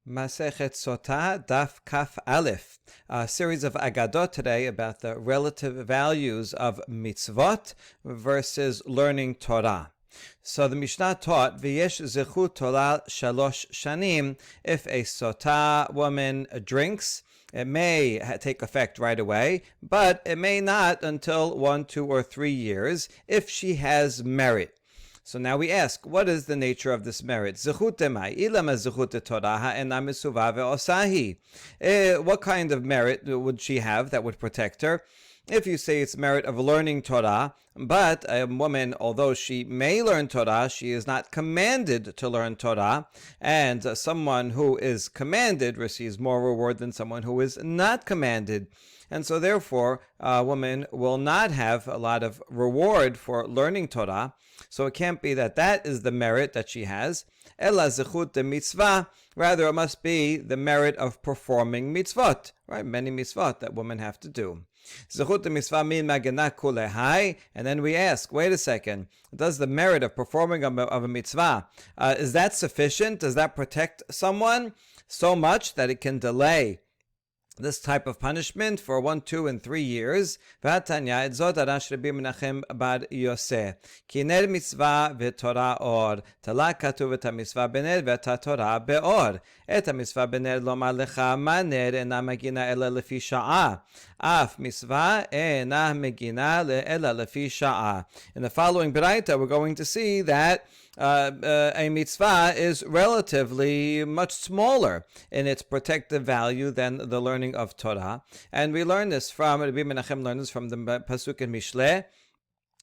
Masechet Sotah, Daf Kaf Aleph, a series of Agadot today about the relative values of mitzvot versus learning Torah. So the Mishnah taught, V'yesh zechut Torah shalosh shanim, if a Sotah woman drinks, it may take effect right away, but it may not until 1, 2, or 3 years if she has merit. So now we ask, what is the nature of this merit? Zechut demai, ilama zechut Torah ena misuva ve'osahi. What kind of merit would she have that would protect her? If you say it's merit of learning Torah, but a woman, although she may learn Torah, she is not commanded to learn Torah, and someone who is commanded receives more reward than someone who is not commanded. And so therefore, a woman will not have a lot of reward for learning Torah. So it can't be that that is the merit that she has. Ela zechut de mitzvah. Rather, it must be the merit of performing mitzvot, right? Many mitzvot that women have to do. Zechut de mitzvah min magana kulehai. And then we ask, wait a second, does the merit of performing of a mitzvah, is that sufficient? Does that protect someone so much that it can delay this type of punishment for 1, 2, and 3 years? V'atanya et zot arash Rabbi Menachem bar Yoseh. Ki ner mitzvah v'torah or. Tala katuv et ha-mitzvah bener v'et ha-torah be'or. Et ha-mitzvah bener lomar lecha ma ner ena megina ela lefi sha'ah. Af mitzvah ena megina ela lefi sha'ah. In the following Beraita, we're going to see that a mitzvah is relatively much smaller in its protective value than the learning of Torah. And we learn this from, Rabbi Menachem learns this from the Pasuk in Mishleh,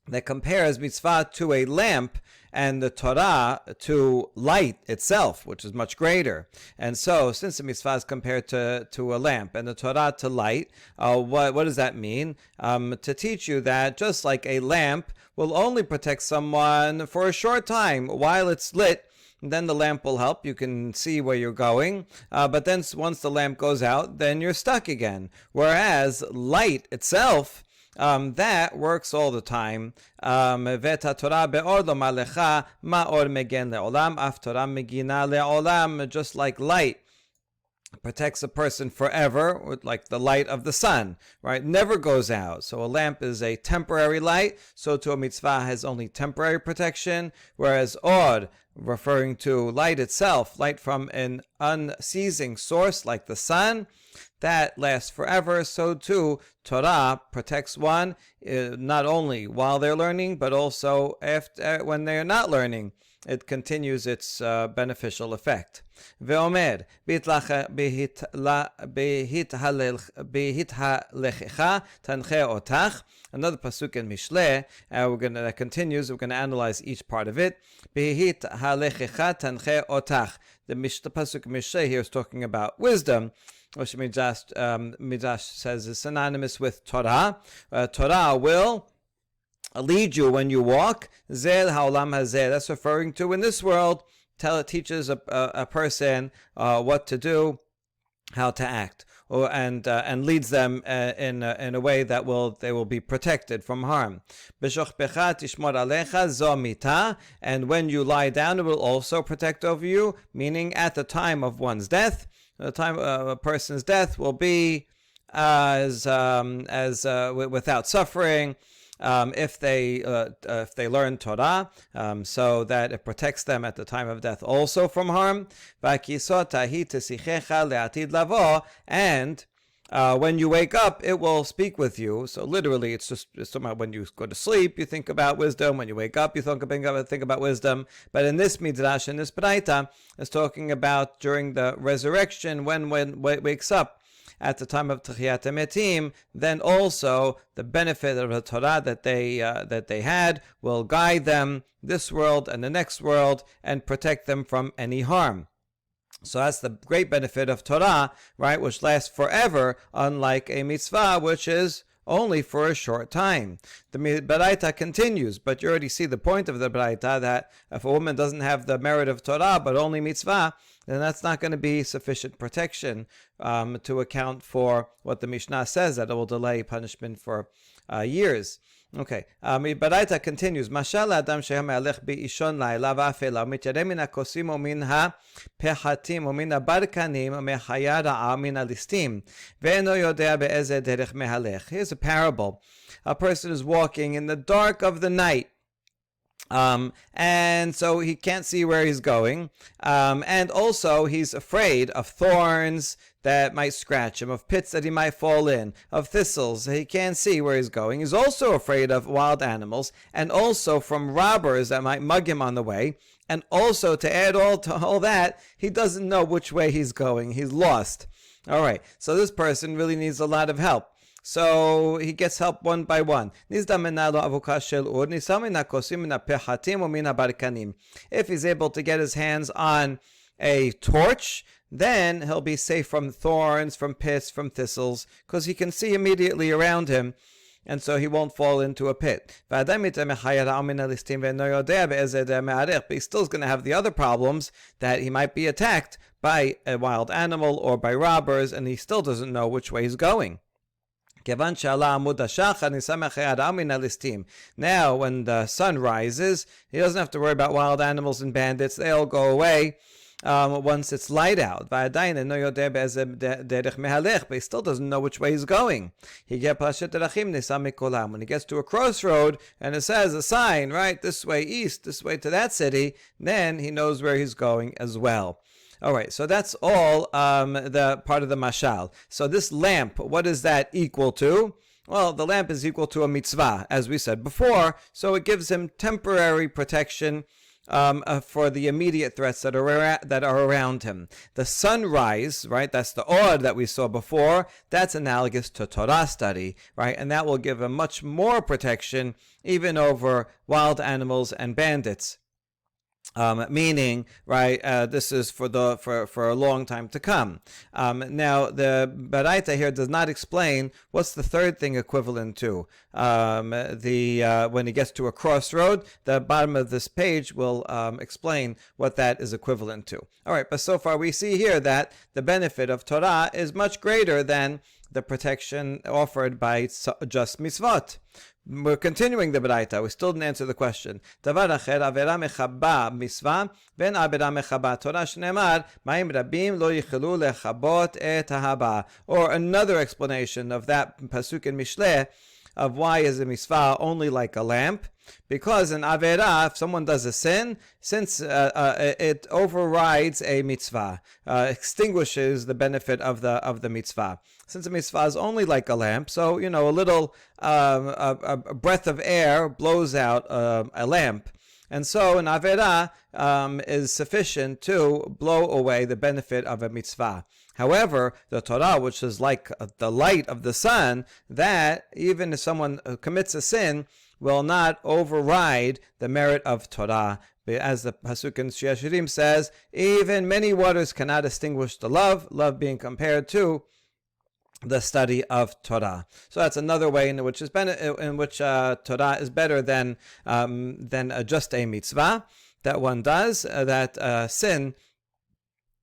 that compares mitzvah to a lamp and the Torah to light itself, which is much greater. And so, since the mitzvah is compared to a lamp and the Torah to light, what does that mean? To teach you that just like a lamp will only protect someone for a short time while it's lit, then the lamp will help. You can see where you're going. But then once the lamp goes out, then you're stuck again. Whereas light itself, that works all the time. Just like light protects a person forever, like the light of the sun, right? Never goes out. So a lamp is a temporary light, so to a mitzvah has only temporary protection, whereas or, referring to light itself, light from an unceasing source like the sun, that lasts forever. So too, Torah protects one not only while they're learning, but also after, when they're not learning. It continues its beneficial effect. Ve'omer, bihithalechecha tanche otach. Another pasuk in Mishleh, that continues. We're going to analyze each part of it. Bihithalechecha tanche otach. The pasuk in Mishleh here is talking about wisdom, which Midrash says is synonymous with Torah. Torah will lead you when you walk. Zel haolam hazeh. That's referring to in this world. It teaches a person what to do, how to act, and leads them in a way that they will be protected from harm. B'shochbecha tishmor alecha zo mita. And when you lie down, it will also protect over you. Meaning, at the time of one's death, the time of a person's death will be without suffering. If they learn Torah, so that it protects them at the time of death also from harm. And when you wake up, it will speak with you. So literally, it's talking about when you go to sleep, you think about wisdom. When you wake up, you think about wisdom. But in this midrash, in this beraita, it's talking about during the resurrection, when wakes up at the time of Techiyat HaMetim, then also the benefit of the Torah that they had will guide them this world and the next world and protect them from any harm. So that's the great benefit of Torah, right, which lasts forever, unlike a mitzvah, which is only for a short time. The Beraita continues, but you already see the point of the Beraita, that if a woman doesn't have the merit of Torah, but only mitzvah, then that's not going to be sufficient protection to account for what the Mishnah says, that it will delay punishment for years. Okay, Baraita continues. Mashal Adam shehamelech bi'ishon laila va'afela u'mityareh min hakosim u'min ha'pehatim u'min habarkanim u'mechaya ra'a min ha'listim ve'eno yodea be'ezeh derech mehalech. Here's a parable. A person is walking in the dark of the night. And so he can't see where he's going. And also he's afraid of thorns that might scratch him, of pits that he might fall in, of thistles. He can't see where he's going. He's also afraid of wild animals, and also from robbers that might mug him on the way. And also, to add to all that, he doesn't know which way he's going. He's lost. All right, so this person really needs a lot of help. So he gets help one by one. If he's able to get his hands on a torch, then he'll be safe from thorns, from pits, from thistles, because he can see immediately around him, and so he won't fall into a pit. But he still is going to have the other problems, that he might be attacked by a wild animal or by robbers, and he still doesn't know which way he's going. Now, when the sun rises, he doesn't have to worry about wild animals and bandits. They all go away once it's light out. But he still doesn't know which way he's going. When he gets to a crossroad and it says a sign, right, this way east, this way to that city, then he knows where he's going as well. All right, so that's all the part of the mashal. So this lamp, what is that equal to? Well, the lamp is equal to a mitzvah, as we said before. So it gives him temporary protection for the immediate threats that are around him. The sunrise, right? That's the od that we saw before. That's analogous to Torah study, right? And that will give him much more protection, even over wild animals and bandits. Meaning, right, this is for a long time to come. Now, the Baraita here does not explain what's the third thing equivalent to. When he gets to a crossroad, the bottom of this page will explain what that is equivalent to. All right, but so far we see here that the benefit of Torah is much greater than the protection offered by just mitzvot. We're continuing the Baraita. We still didn't answer the question. Davar acher, avera mechaba mitzvah, ben avera mechaba Torah shneimar, ma'im rabim lo yichelu lechabot et hahaba. Or another explanation of that pasuk in Mishleh, of why is a mitzvah only like a lamp? Because in Avera, if someone does a sin, since it overrides a mitzvah, extinguishes the benefit of the mitzvah. Since a mitzvah is only like a lamp, so a little a breath of air blows out a lamp. And so an Avera is sufficient to blow away the benefit of a mitzvah. However, the Torah, which is like the light of the sun, that even if someone commits a sin, will not override the merit of Torah. As the pasuk in Shir Shirim says, even many waters cannot extinguish the love being compared to the study of Torah. So that's another way in which Torah is better than just a mitzvah that one does. That sin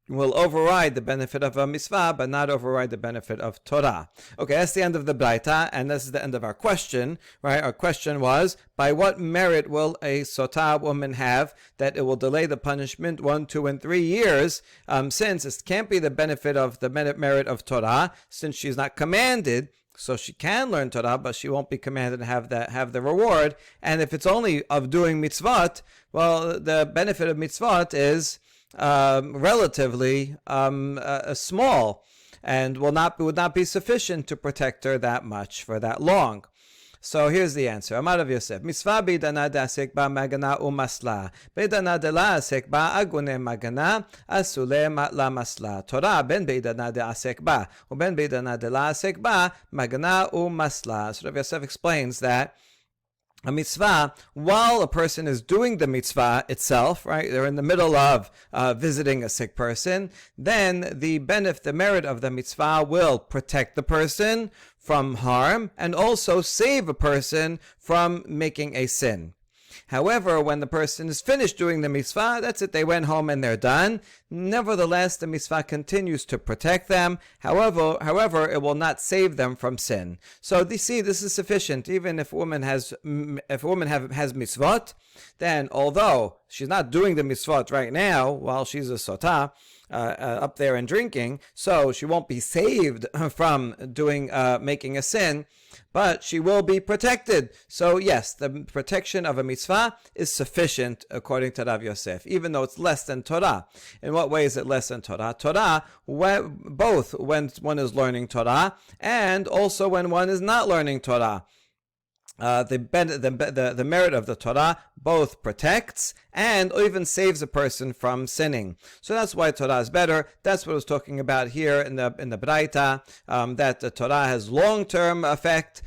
will override the benefit of a mitzvah, but not override the benefit of Torah. Okay, that's the end of the Braita, and this is the end of our question, right? Our question was, by what merit will a Sotah woman have that it will delay the punishment 1, 2, and 3 years, since it can't be the benefit of the merit of Torah, since she's not commanded, so she can learn Torah, but she won't be commanded to have the reward. And if it's only of doing mitzvot, well, the benefit of mitzvot is relatively small, and would not be sufficient to protect her that much for that long. So here's the answer. Amar Rav Yosef, mitzvah bidana de'asek ba magana u'masla, bidana de la asek ba agune magana, asule la masla. Torah ben bidana de'asek ba, uben bidana de la asek ba, magana u'masla. So Rav Yosef explains that a mitzvah, while a person is doing the mitzvah itself, right, they're in the middle of visiting a sick person, then the merit of the mitzvah will protect the person from harm and also save a person from making a sin. However, when the person is finished doing the mitzvah, that's it, they went home and they're done. Nevertheless, the mitzvah continues to protect them. However, it will not save them from sin. So you see, this is sufficient. Even if a woman has mitzvot, then although she's not doing the mitzvot right now while she's a sotah, up there and drinking, so she won't be saved from making a sin, but she will be protected. So yes, the protection of a mitzvah is sufficient according to Rav Yosef, even though it's less than Torah. In what way is it less than Torah? Torah, both when one is learning Torah and also when one is not learning Torah. The merit of the Torah both protects and even saves a person from sinning. So that's why Torah is better. That's what I was talking about here in the Braita, that the Torah has long-term effect,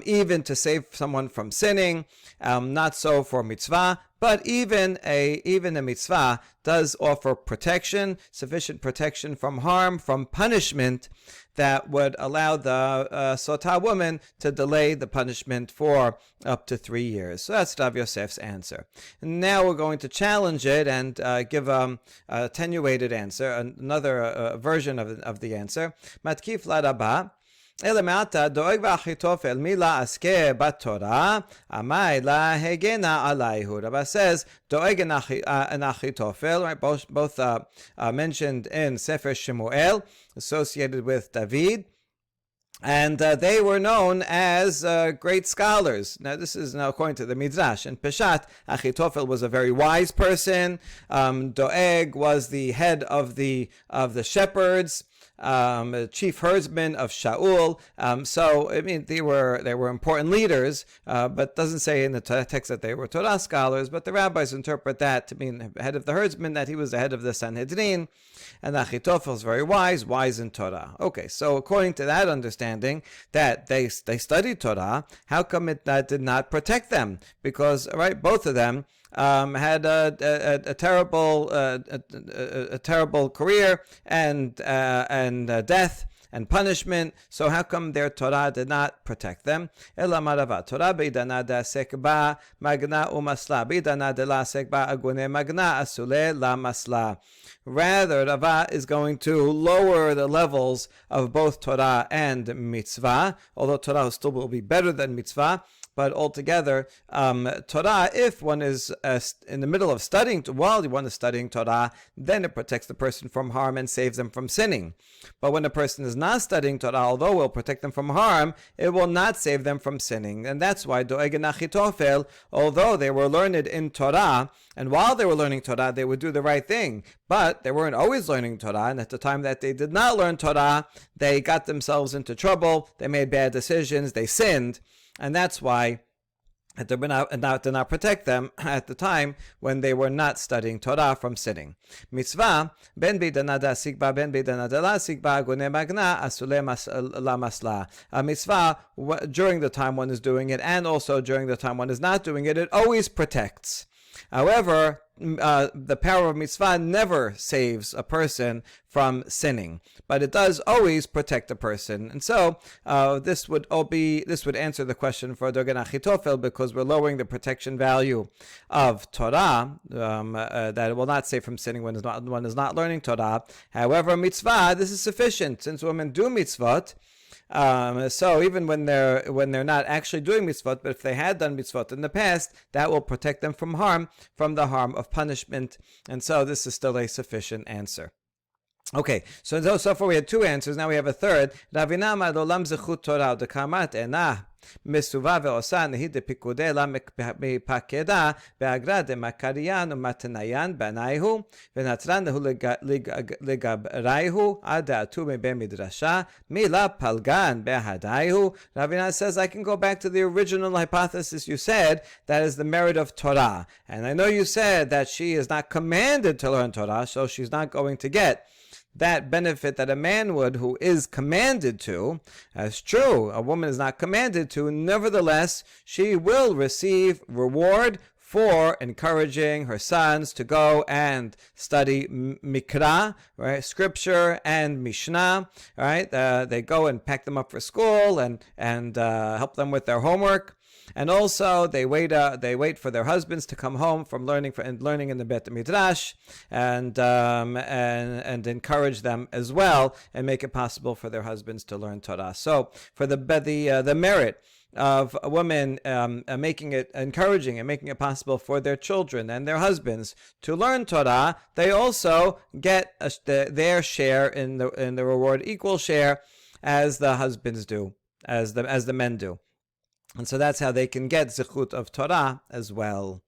even to save someone from sinning. Not so for mitzvah, but even a mitzvah does offer protection, sufficient protection from harm, from punishment, that would allow the Sotah woman to delay the punishment for up to 3 years. So that's Rav Yosef's answer. Now we're going to challenge it and give an attenuated answer, another version of the answer. Matkif la rabba. אלא מעתה דואג ואחיתופל מילה עסקה בתורה, עמי לה הגנה עליהו. Rabba says, דואג and Achitophel, right, both mentioned in Sefer Shemuel, associated with David. And they were known as great scholars. Now, this is now according to the Midrash. In Peshat, Achitophel was a very wise person. Doeg was the head of the shepherds, chief herdsman of Shaul. So I mean, they were important leaders, but doesn't say in the text that they were Torah scholars. But the rabbis interpret that to mean head of the herdsman, that he was the head of the Sanhedrin. And Achitophel is very wise in Torah. Okay, so according to that understanding, that they studied Torah, how come it did not protect them? Because, right, both of them had a terrible career and death and punishment. So how come their Torah did not protect them? Ela marava Torah beidana dasek ba magna umasla beidana de lasek ba agune magna asule la masla. Rather, Rava is going to lower the levels of both Torah and mitzvah, although Torah still will be better than mitzvah. But altogether, Torah, if one is in the middle of studying, while one is studying Torah, then it protects the person from harm and saves them from sinning. But when a person is not studying Torah, although it will protect them from harm, it will not save them from sinning. And that's why Doeg and Achitophel, although they were learned in Torah, and while they were learning Torah, they would do the right thing. But they weren't always learning Torah, and at the time that they did not learn Torah, they got themselves into trouble, they made bad decisions, they sinned. And that's why it did not protect them at the time when they were not studying Torah from sinning. Mitzvah, ben b'danada sigba, ben b'danada la sigba, gune magna, asule la masla. A mitzvah, during the time one is doing it, and also during the time one is not doing it, it always protects. However, the power of mitzvah never saves a person from sinning, but it does always protect a person. And so this would answer the question for Doeg and Achitophel, because we're lowering the protection value of Torah, that it will not save from sinning when one is not learning Torah. However, mitzvah, this is sufficient, since women do mitzvot. So even when they're not actually doing mitzvot, but if they had done mitzvot in the past, that will protect them from the harm of punishment. And so this is still a sufficient answer. Okay, so far we had two answers. Now we have a third. Ravinama lolam zechut Torah dekamat enah מסובה ועושה נהי דפיקודי לה מפקדה באגרה דמקריין ומתניין בניהו ונתרן הוא לגבריהו עד דעתו מבין מדרשה מילה פלגן בהדיהו. Ravina says, I can go back to the original hypothesis you said, that is the merit of Torah. And I know you said that she is not commanded to learn Torah, so she's not going to get that benefit that a man would who is commanded to. That's true. A woman is not commanded to. Nevertheless, she will receive reward for encouraging her sons to go and study Mikra, right, scripture, and Mishnah, right? They go and pack them up for school and help them with their homework. And also they wait for their husbands to come home from learning in the Bet Midrash, and encourage them as well, and make it possible for their husbands to learn Torah. So for the merit of women encouraging and making it possible for their children and their husbands to learn Torah, they also get their share in the reward, equal share as the husbands do, as the men do. And so that's how they can get zichut of Torah as well.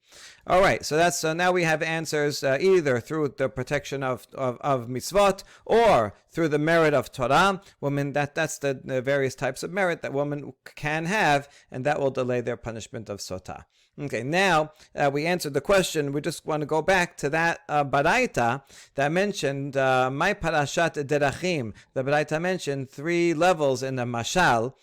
All right, so now we have answers either through the protection of mitzvot or through the merit of Torah. Women, that's the various types of merit that women can have, and that will delay their punishment of Sotah. Okay, now we answered the question. We just want to go back to that baraita that mentioned my parashat derachim. The baraita mentioned 3 levels in the mashal.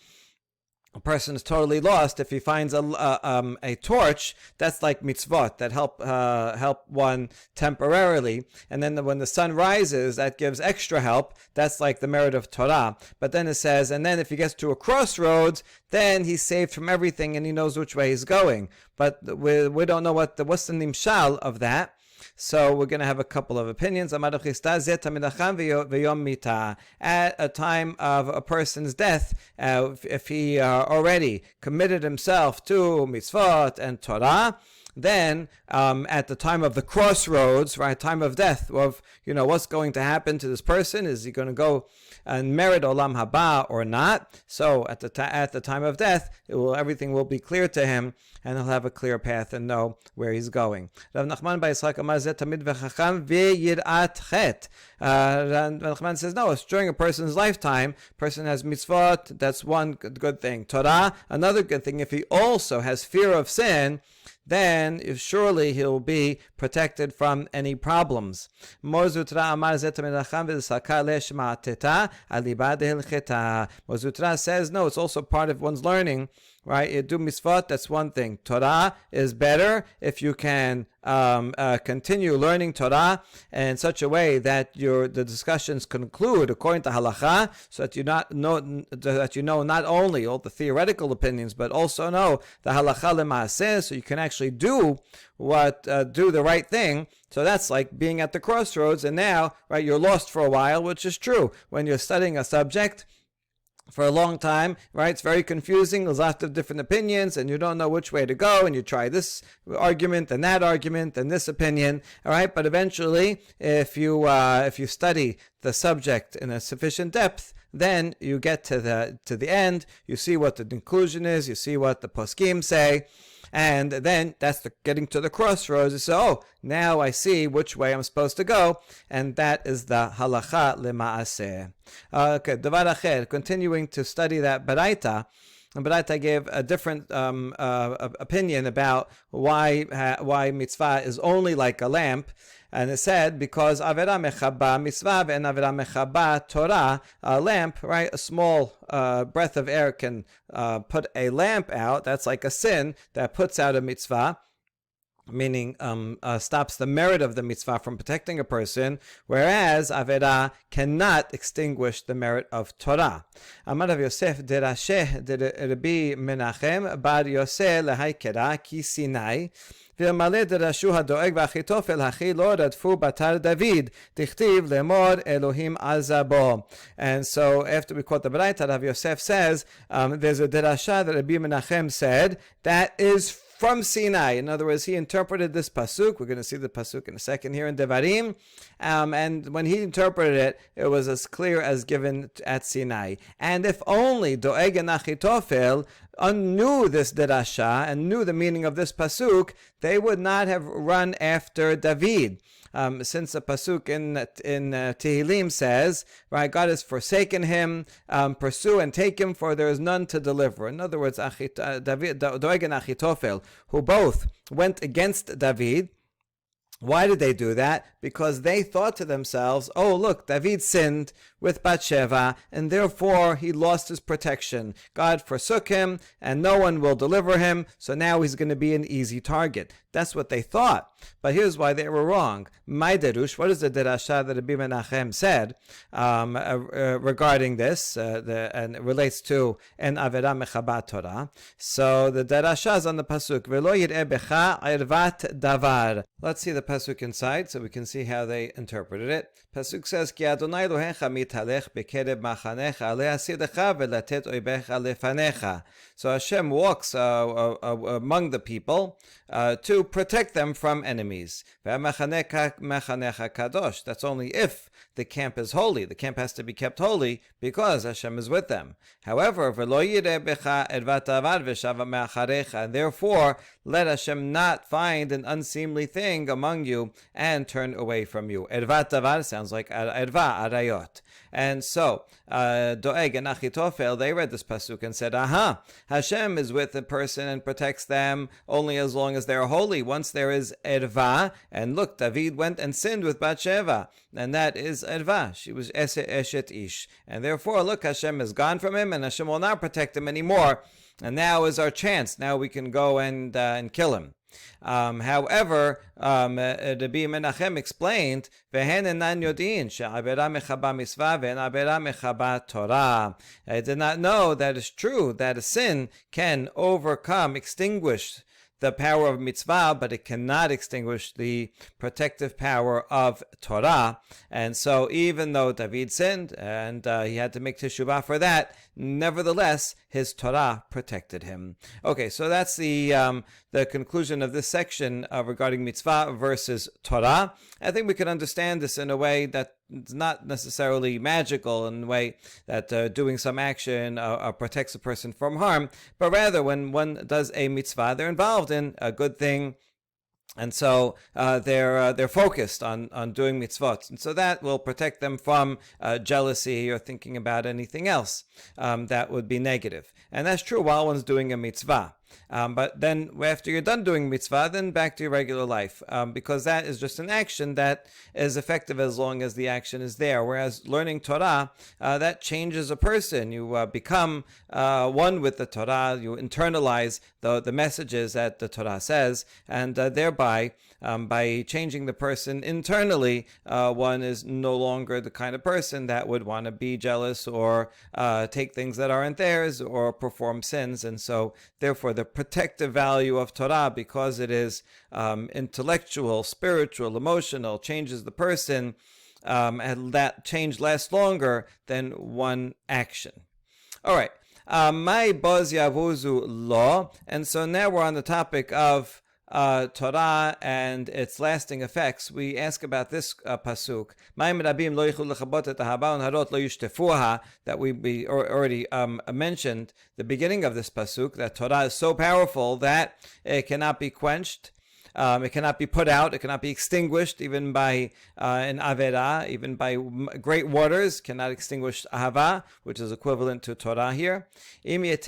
A person is totally lost if he finds a torch. That's like mitzvot that help one temporarily, and then when the sun rises, that gives extra help. That's like the merit of Torah. But then it says, and then if he gets to a crossroads, then he's saved from everything and he knows which way he's going. But we don't know what's the nimshal of that. So we're going to have a couple of opinions. At a time of a person's death, if he already committed himself to mitzvot and Torah, then at the time of the crossroads, right, time of death, of what's going to happen to this person, is he going to go and merit olam haba or not? So at the time of death, everything will be clear to him, and he'll have a clear path and know where he's going. Rav Nachman bar Yitzchak amar zeh tamid v'chacham v'yirat chet. Rav Nachman says, no, it's during a person's lifetime. Person has mitzvot, that's one good thing. Torah, another good thing. If he also has fear of sin, then surely he'll be protected from any problems. Mozutra says, no, it's also part of one's learning, right? You do mitzvot, that's one thing. Torah is better if you can continue learning Torah in such a way that the discussions conclude according to halacha, so that you know not only all the theoretical opinions, but also know the halacha lemaaseh, so you can actually do the right thing. So that's like being at the crossroads, and now, right, you're lost for a while, which is true. When you're studying a subject for a long time, right, it's very confusing. There's lots of different opinions, and you don't know which way to go, and you try this argument and that argument and this opinion, all right. But eventually, if you study the subject in a sufficient depth, then you get to the end. You see what the conclusion is. You see what the poskim say. And then that's getting to the crossroads. You say, oh, now I see which way I'm supposed to go. And that is the halacha lema'aseh. Okay, davar acher, continuing to study that baraita. Baraita gave a different opinion about why mitzvah is only like a lamp. And it said, because avera mechaba mitzvah and avera mechaba Torah, a lamp, right, a small breath of air can put a lamp out. That's like a sin that puts out a mitzvah, meaning stops the merit of the mitzvah from protecting a person, whereas avera cannot extinguish the merit of Torah. Amar Rav Yosef derasheh de Rabbi Menachem bar Yosef lehaikera ki Sinai. ואמלא דרשו הדואג ואחיתופל הכי לא רדפו בתר דוד דכתיב לאמור אלוהים עזה בו. And so after we quote the Baraita, Rav Yosef says there's a derasha that Rabbi Menachem said that is from Sinai. In other words, he interpreted this pasuk. We're going to see the pasuk in a second here in Devarim. And when he interpreted it, it was as clear as given at Sinai. And if only Doeg and Achitofel knew this derasha and knew the meaning of this pasuk, they would not have run after David. Since the pasuk in Tehillim says, right, God has forsaken him, pursue and take him, for there is none to deliver. In other words, Doeg and Achitofel, who both went against David, Why did they do that? Because they thought to themselves, oh, look, David sinned with Bathsheba, and therefore he lost his protection. God forsook him, and no one will deliver him, so now he's going to be an easy target. That's what they thought. But here's why they were wrong. My derush, what is the derasha that Rabbi Menachem said regarding this, and it relates to an avera mechabat Torah. So the derasha is on the pasuk, Velo yir'eh becha irvat davar. Let's see the pasuk inside so we can see how they interpreted it. Pasuk says, Ki Adonai Elohecha mithalech bekereb machanecha le'asidecha velatet oibecha lefanecha. So Hashem walks among the people to protect them from enemies. Ve'machanecha kadosh. That's only if the camp is holy. The camp has to be kept holy because Hashem is with them. However, v'lo yireh becha ervat davar v'shava me'acharecha. And therefore, let Hashem not find an unseemly thing among you and turn away from you. Ervat davar sounds like erva, arayot. And so, Doeg and Achitophel, they read this pasuk and said, aha, Hashem is with the person and protects them only as long as they're holy. Once there is erva, and look, David went and sinned with Bathsheba, and that is erva. She was eshet ish. And therefore, look, Hashem is gone from him, and Hashem will not protect him anymore. And now is our chance. Now we can go and kill him. However, Rabbi Menachem explained, I did not know that it's true that a sin can overcome, extinguish the power of mitzvah, but it cannot extinguish the protective power of Torah. And so even though David sinned and he had to make teshuvah for that, nevertheless, his Torah protected him. Okay, so that's the conclusion of this section regarding mitzvah versus Torah. I think we can understand this in a way that it's not necessarily magical, in a way that doing some action protects a person from harm, but rather when one does a mitzvah, they're involved in a good thing. And so they're focused on doing mitzvot, and so that will protect them from jealousy or thinking about anything else that would be negative. And that's true while one's doing a mitzvah. But then after you're done doing mitzvah, then back to your regular life, because that is just an action that is effective as long as the action is there. Whereas learning Torah, that changes a person. You become one with the Torah. You internalize the messages that the Torah says, and thereby, by changing the person internally, one is no longer the kind of person that would want to be jealous or take things that aren't theirs or perform sins. And so, therefore, the protective value of Torah, because it is intellectual, spiritual, emotional, changes the person, and that change lasts longer than one action. All right. My boz yavuzu law. And so now we're on the topic of Torah and its lasting effects. We ask about this pasuk, that we already mentioned the beginning of this pasuk, that Torah is so powerful that it cannot be quenched. It cannot be put out. It cannot be extinguished, even by an avera, even by great waters. Cannot extinguish ahava, which is equivalent to Torah here. What does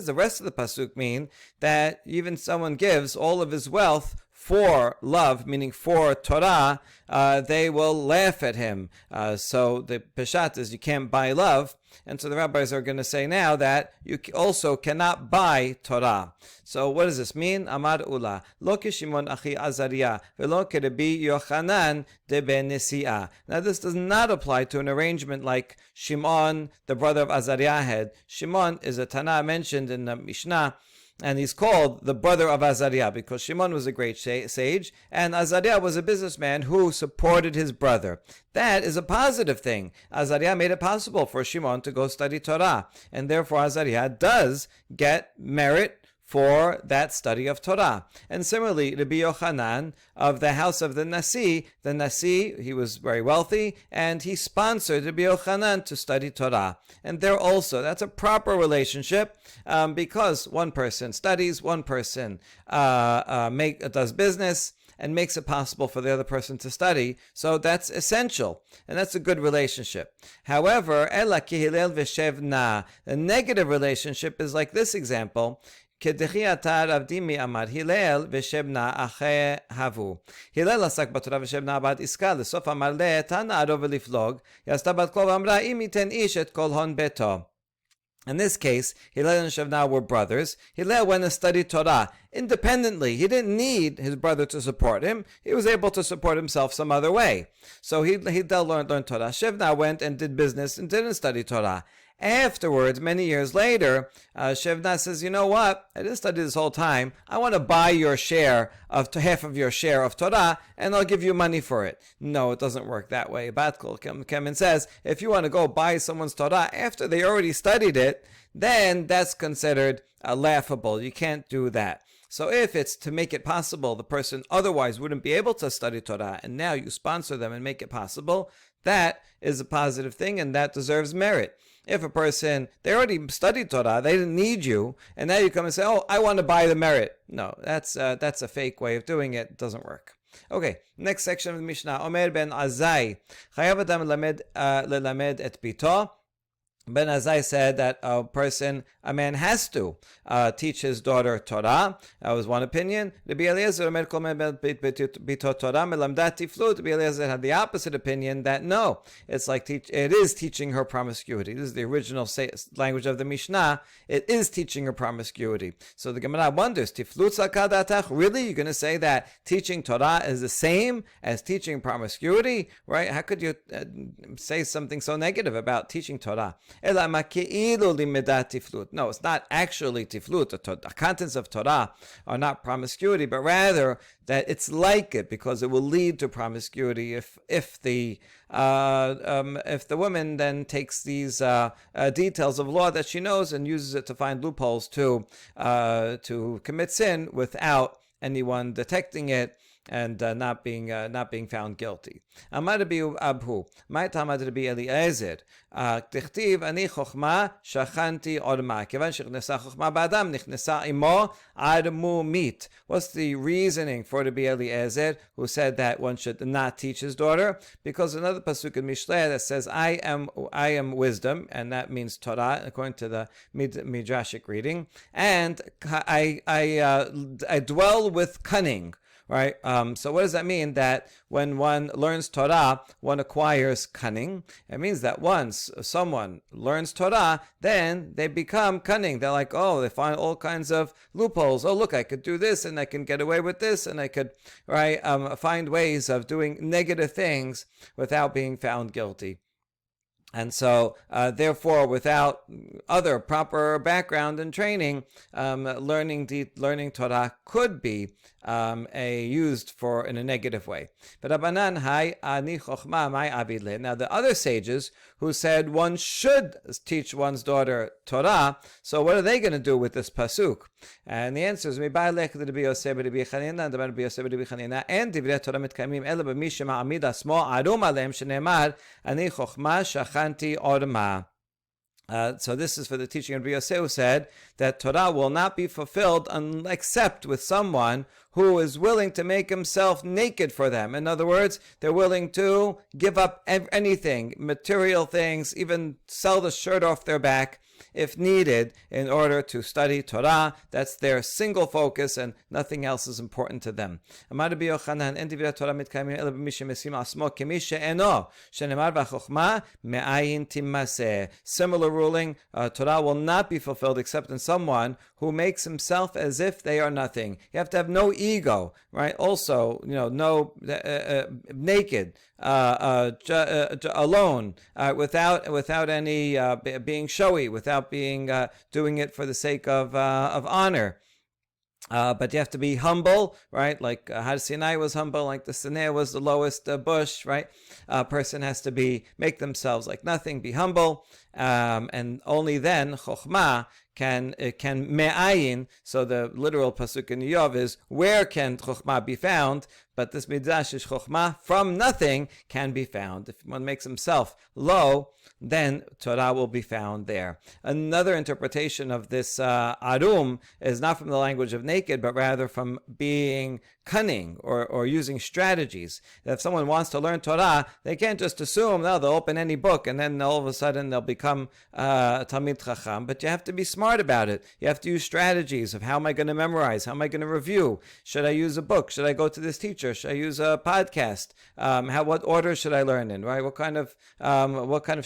the rest of the pasuk mean? That even someone gives all of his wealth for love, meaning for Torah, they will laugh at him. So the peshat is you can't buy love. And so the rabbis are going to say now that you also cannot buy Torah. So what does this mean? Amar Ula, lo Shimon achi Azariah, velo Rabbi Yochanan de ben Nesiah. Now this does not apply to an arrangement like Shimon, the brother of Azariah, had. Shimon is a Tanah mentioned in the Mishnah, and he's called the brother of Azariah because Shimon was a great sage, and Azariah was a businessman who supported his brother. That is a positive thing. Azariah made it possible for Shimon to go study Torah, and therefore Azariah does get merit for that study of Torah. And similarly, Rabbi Yochanan of the house of the Nasi, he was very wealthy, and he sponsored Rabbi Yochanan to study Torah. And there also, that's a proper relationship, because one person studies, one person does business, and makes it possible for the other person to study. So that's essential, and that's a good relationship. However, Ela ki Hillel v'Shevna, the negative relationship is like this example. כדחי אתה רב דימי אמר הלל ושבנה אחי הבו. הלל עסק בתורה ושבנה בת עסקה, לסוף אמר לה, תנא ערו ולפלוג, היא עשתה בת קול ואמרה, אם ייתן איש את כל הון ביתו. In this case, Hillel and Shevna were brothers. Hillel went and studied Torah independently. He didn't need his brother to support him. He was able to support himself some other way. So Hillel learned Torah. Shevna went and did business and didn't study Torah. Afterwards, many years later, Shevna says, you know what? I didn't study this whole time. I want to buy your share of half of your share of Torah, and I'll give you money for it. No, it doesn't work that way. Bat Kol Kemen says, if you want to go buy someone's Torah after they already studied it, then that's considered laughable. You can't do that. So if it's to make it possible, the person otherwise wouldn't be able to study Torah, and now you sponsor them and make it possible, that is a positive thing, and that deserves merit. If a person, they already studied Torah, they didn't need you, and now you come and say, oh, I want to buy the merit. No, that's a fake way of doing it. It doesn't work. Okay, next section of the Mishnah. Omer ben Azai, chayav adam lelamed et bito. Ben Azai said that a man has to teach his daughter Torah. That was one opinion. Rabbi Eliezer had the opposite opinion that no, it's like it is teaching her promiscuity. This is the original language of the Mishnah. It is teaching her promiscuity. So the Gemara wonders, really? You're going to say that teaching Torah is the same as teaching promiscuity? Right? How could you say something so negative about teaching Torah? No, it's not actually tiflut. The contents of Torah are not promiscuity, but rather that it's like it because it will lead to promiscuity if the woman then takes these details of law that she knows and uses it to find loopholes to commit sin without anyone detecting it and not being found guilty. Amar Rabbi Abhu, my Tamad Rabbi Eliezer, Tichtiv ani chokhma shachanti orma. Kevan shechnesa chokhma ba'adam nichnesa imo armu mit. What's the reasoning for Rabbi Eliezer, who said that one should not teach his daughter? Because another pasuk in Mishleh that says, I am wisdom, and that means Torah, according to the Midrashic reading, and I dwell with cunning. Right? So what does that mean? That when one learns Torah, one acquires cunning. It means that once someone learns Torah, then they become cunning. They're like, oh, they find all kinds of loopholes. Oh, look, I could do this, and I can get away with this, and I could find ways of doing negative things without being found guilty. And so, therefore, without other proper background and training, learning Torah could be used in a negative way. But Rabbanan hai ani chokhma mai avidle. Now, the other sages who said one should teach one's daughter Torah, so what are they going to do with this pasuk? And the answer is, and divrei Torah mitkayimim ela b'mi shema'amid asmo arum aleim shenemar ani chokhma shachanti orma. So this is for the teaching of Rabbi Yosef, who said that Torah will not be fulfilled except with someone who is willing to make himself naked for them. In other words, they're willing to give up anything, material things, even sell the shirt off their back, if needed, in order to study Torah. That's their single focus, and nothing else is important to them. Similar ruling, Torah will not be fulfilled except in someone who makes himself as if they are nothing. You have to have no ego, right? Also, naked, alone, without any being showy, without being doing it for the sake of honor. But you have to be humble, right? Like Har Sinai was humble, like the Sinai was the lowest bush, right? A person has to make themselves like nothing, be humble, and only then Chokhmah can me'ayin. So the literal pasuk in Yov is, where can Chokhmah be found? But this midrash is Chokhmah from nothing can be found. If one makes himself low, then Torah will be found there. Another interpretation of this arum is not from the language of naked, but rather from being cunning or using strategies. If someone wants to learn Torah, they can't just assume, no, they'll open any book and then all of a sudden they'll become Talmid Chacham. But you have to be smart about it. You have to use strategies of how am I going to memorize? How am I going to review? Should I use a book? Should I go to this teacher? Should I use a podcast? What order should I learn in? Right? What kind of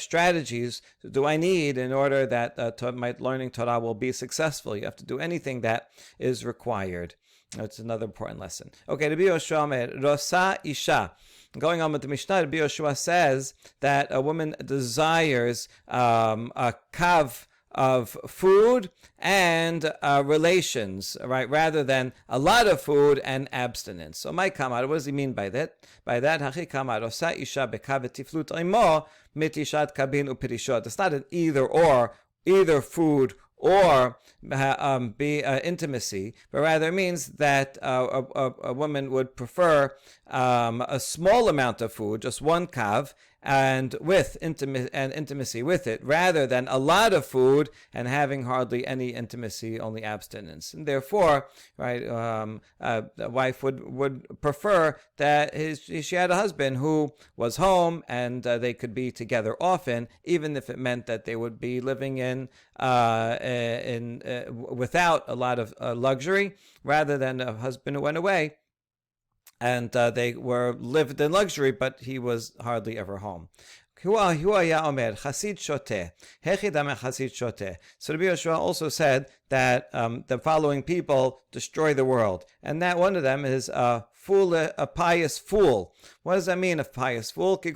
strategies do I need in order that my learning Torah will be successful? You have to do anything that is required. That's another important lesson. Okay, Rabbi Yoshua Omer, Rosa Isha. Going on with the Mishnah, Rabbi Yoshua says that a woman desires a kav of food and relations, right, rather than a lot of food and abstinence. So, my kamar, what does he mean by that? By that, hachi kamar, Rosa Isha bekav tiflut imo mitishat kabin upirishot. It's not an either or, either food or intimacy, but rather means that a woman would prefer a small amount of food, just one kav, and with intimacy with it, rather than a lot of food and having hardly any intimacy, only abstinence. And therefore, right, the wife would prefer that she had a husband who was home and they could be together often, even if it meant that they would be living without a lot of luxury, rather than a husband who went away and they lived in luxury, but he was hardly ever home. So Rabbi Yoshua also said that the following people destroy the world, and that one of them is a pious fool. What does that mean, a pious fool? Like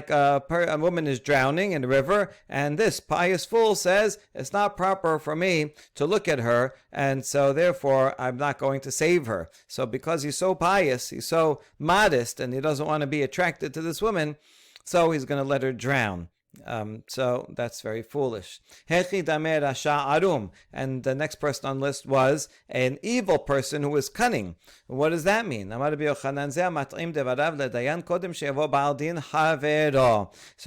a woman is drowning in a river, and this pious fool says, it's not proper for me to look at her, and so therefore I'm not going to save her. So because he's so pious, he's so modest, and he doesn't want to be attracted to this woman, so he's going to let her drown. So that's very foolish. And the next person on the list was an evil person who was cunning. What does that mean? So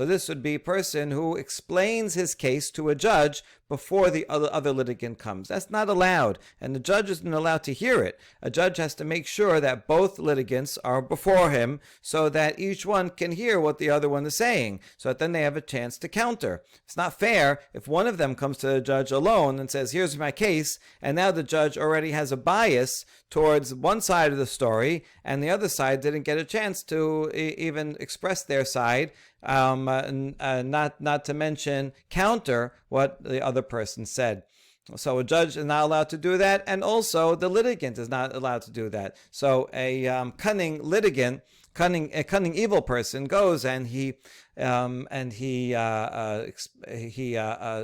this would be a person who explains his case to a judge before the other litigant comes. That's not allowed, and the judge isn't allowed to hear it. A judge has to make sure that both litigants are before him so that each one can hear what the other one is saying, so that then they have a chance to counter. It's not fair if one of them comes to the judge alone and says, here's my case, and now the judge already has a bias towards one side of the story, and the other side didn't get a chance to even express their side, not to mention counter what the other person said. So a judge is not allowed to do that, and also the litigant is not allowed to do that. So a cunning litigant, a cunning evil person goes and he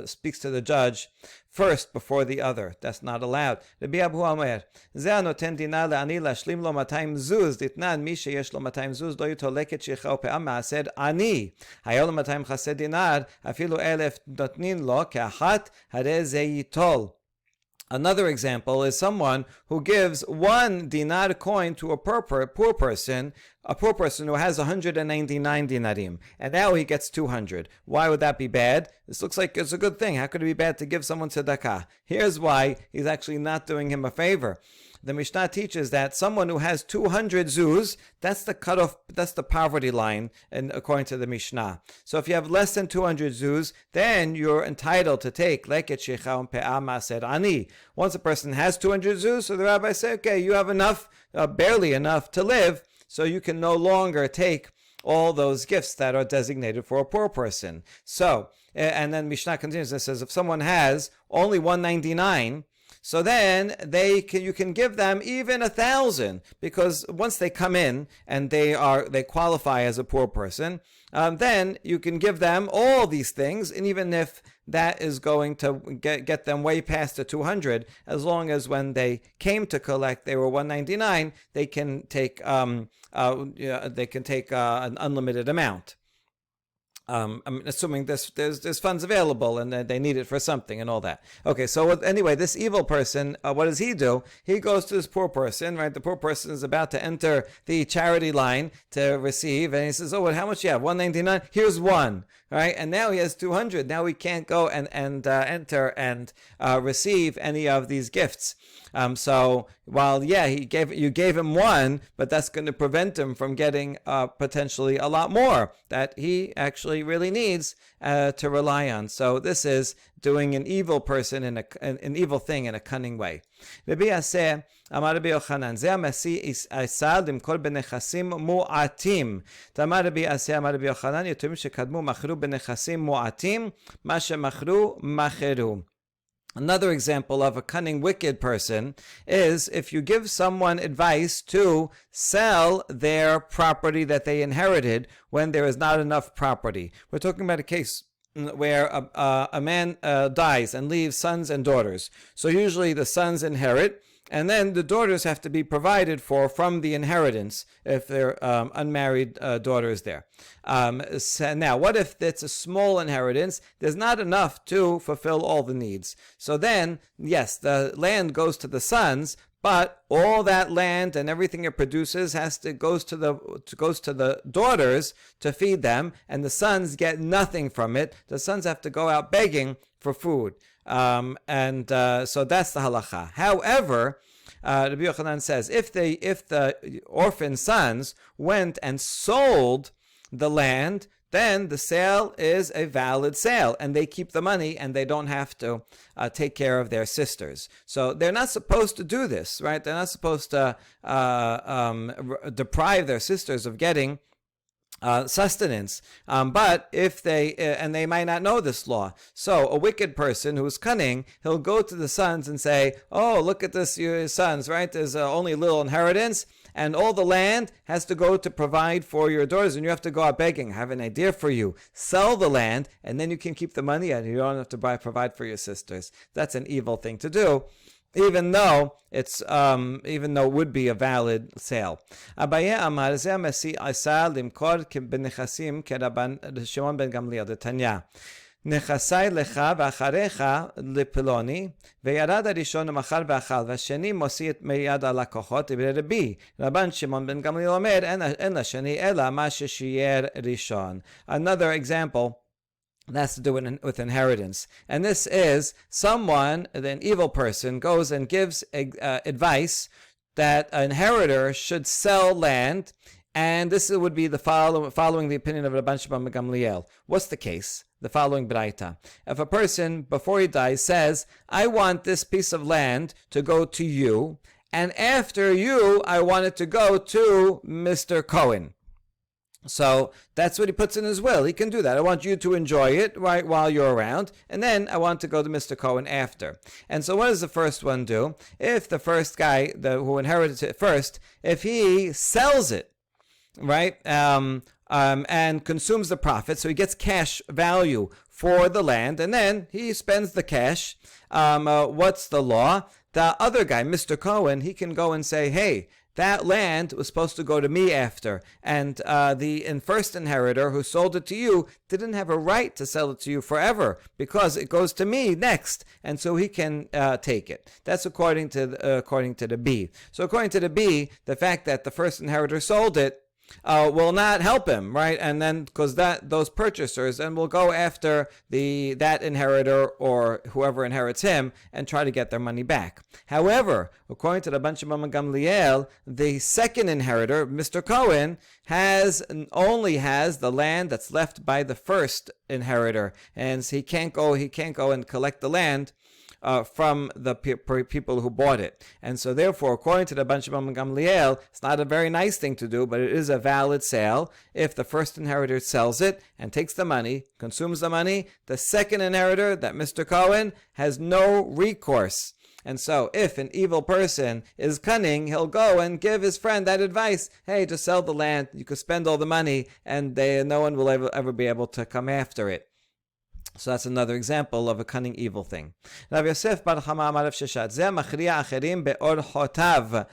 speaks to the judge first before the other. That's not allowed. Rabbi Abu Omer, זה הנותן דינה לעני להשלים לו 200 זוז, דתנן מי שיש לו 200 זוז לא יתולק את שכחה ופאה מעשר עני. היה לו 200 חסד דינר, אפילו 1,000 נותנים לו כאחת, הרי זה ייטול. Another example is someone who gives 1 dinar coin to a poor person who has 199 dinarim, and now he gets 200. Why would that be bad? This looks like it's a good thing. How could it be bad to give someone tzedakah? Here's why he's actually not doing him a favor. The Mishnah teaches that someone who has 200 zuz, that's the cutoff, that's the poverty line, and according to the Mishnah. So if you have less than 200 zuz, then you're entitled to take leket shecha pe'ah maser ani. Once a person has 200 zuz, so the rabbi said, okay, you have enough, barely enough to live, so you can no longer take all those gifts that are designated for a poor person. So, and then Mishnah continues and says, if someone has only 199, so then you can give them even 1,000, because once they come in and they qualify as a poor person, then you can give them all these things, and even if that is going to get them way past the 200, as long as when they came to collect they were 199, they can take an unlimited amount. I'm assuming there's funds available and they need it for something and all that. Okay, so anyway, this evil person, what does he do? He goes to this poor person, right? The poor person is about to enter the charity line to receive, and he says, "Oh, well, how much you have? 199. Here's one." Right, and now he has 200. Now he can't go and enter and receive any of these gifts. So while you gave him one, but that's going to prevent him from getting potentially a lot more that he actually really needs to rely on. So this is doing an evil person in an evil thing in a cunning way. Rabbi Yaseh אמר רבי יוחנן, זה המשיא עשה למכור בנכסים מועטים. אמר רבי יסיא, אמר רבי יוחנן, יתומים שקדמו מכרו בנכסים מועטים, מה שמכרו מכרו. Another example of a cunning, wicked person is if you give someone advice to sell their property that they inherited when there is not enough property. We're talking about a case where a man dies and leaves sons and daughters. So usually the sons inherit, and then the daughters have to be provided for from the inheritance if they're unmarried daughters there. So now, what if it's a small inheritance? There's not enough to fulfill all the needs. So then, yes, the land goes to the sons, but all that land and everything it produces goes to the daughters to feed them, and the sons get nothing from it. The sons have to go out begging for food. So that's the halacha. However, Rabbi Yochanan says if the orphan sons went and sold the land, then the sale is a valid sale, and they keep the money, and they don't have to take care of their sisters. So they're not supposed to do this, right? They're not supposed to deprive their sisters of getting sustenance. But if and they might not know this law. So a wicked person who's cunning, he'll go to the sons and say, "Oh, look at this, your sons, right? There's only a little inheritance, and all the land has to go to provide for your daughters, and you have to go out begging. I have an idea for you. Sell the land, and then you can keep the money, and you don't have to provide for your sisters." That's an evil thing to do, even though it would be a valid sale. Abaye amar ze masi asa limkor benechasim keraban Shimon ben Gamliel Tanya. נכסי לך ואחריך לפלוני, וירד הראשון ומכר ואכל, והשני מוציא מיד הלקוחות ברבי. רבן שמעון בן גמליאל אומר, אין לשני אלא מה ששיער ראשון. Another example that has to do with inheritance. And this is someone, an evil person, goes and gives advice that an inheritor should sell land, and this would be the following the opinion of Rabban Shimon ben Gamliel. What's the case? The following braita. If a person, before he dies, says, "I want this piece of land to go to you, and after you, I want it to go to Mr. Cohen." So that's what he puts in his will. He can do that. I want you to enjoy it right while you're around, and then I want to go to Mr. Cohen after. And so what does the first one do? If the first guy who inherited it first, if he sells it, right, and consumes the profit, so he gets cash value for the land, and then he spends the cash, what's the law? The other guy, Mr. Cohen, he can go and say, "Hey, that land was supposed to go to me after, and the first inheritor who sold it to you didn't have a right to sell it to you forever because it goes to me next," and so he can take it. That's according to the B. So according to the B, the fact that the first inheritor sold it will not help him, right? And then because those purchasers then will go after that inheritor or whoever inherits him and try to get their money back. However, according to the Rabban Shimon ben Gamliel, the second inheritor, Mr. Cohen, only has the land that's left by the first inheritor, and so he can't go and collect the land from the people who bought it. And so therefore, according to the Rabban Shimon ben Gamliel, it's not a very nice thing to do, but it is a valid sale. If the first inheritor sells it and takes the money, consumes the money, the second inheritor, that Mr. Cohen, has no recourse. And so if an evil person is cunning, he'll go and give his friend that advice. "Hey, just sell the land, you could spend all the money, and no one will ever be able to come after it." So that's another example of a cunning evil thing. Rav Yosef bar Chama amar Rav Sheshet, "Zeh machriya acherim be'orchotav."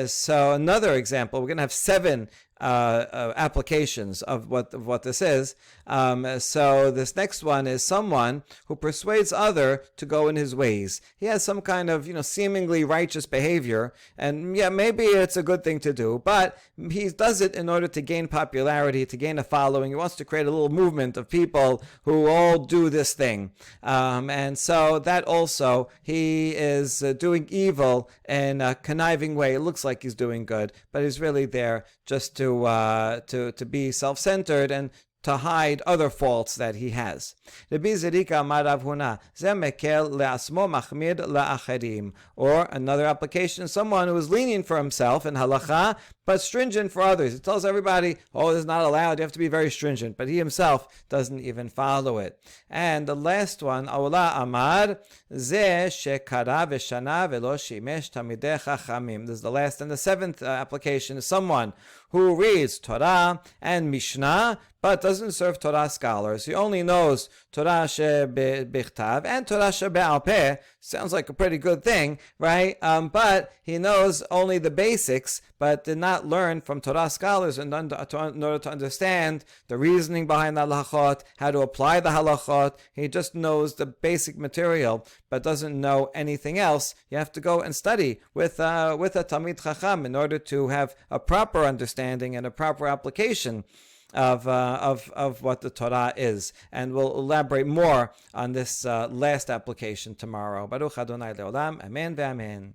So another example, we're going to have 7 applications of what this is. So this next one is someone who persuades other to go in his ways. He has some kind of seemingly righteous behavior, and yeah, maybe it's a good thing to do, but he does it in order to gain popularity, to gain a following. He wants to create a little movement of people who all do this thing, and so that also he is doing evil in a conniving way. It looks like he's doing good, but he's really there just to be self-centered and to hide other faults that he has. Rabbi Zerika Amar Rav Huna, Ze mekel le'asmo machmir la'acherim. Or another application, someone who is lenient for himself in halacha, but stringent for others. He tells everybody, oh, this is not allowed, you have to be very stringent, but he himself doesn't even follow it. And the last one, Aula Amar, Ze shekara v'shana v'lo shimesh tamidei chachamim. This is the last and the seventh application, is someone who reads Torah and Mishnah, but doesn't serve Torah scholars. He only knows Torah shebichtav and Torah shebe'al peh. Sounds like a pretty good thing, right? But he knows only the basics, but did not learn from Torah scholars in order to understand the reasoning behind the halachot, how to apply the halachot. He just knows the basic material, but doesn't know anything else. You have to go and study with a Talmid Chacham in order to have a proper understanding and a proper application of what the Torah is. And we'll elaborate more on this last application tomorrow. Baruch Adonai Leolam. Amen ve'amen.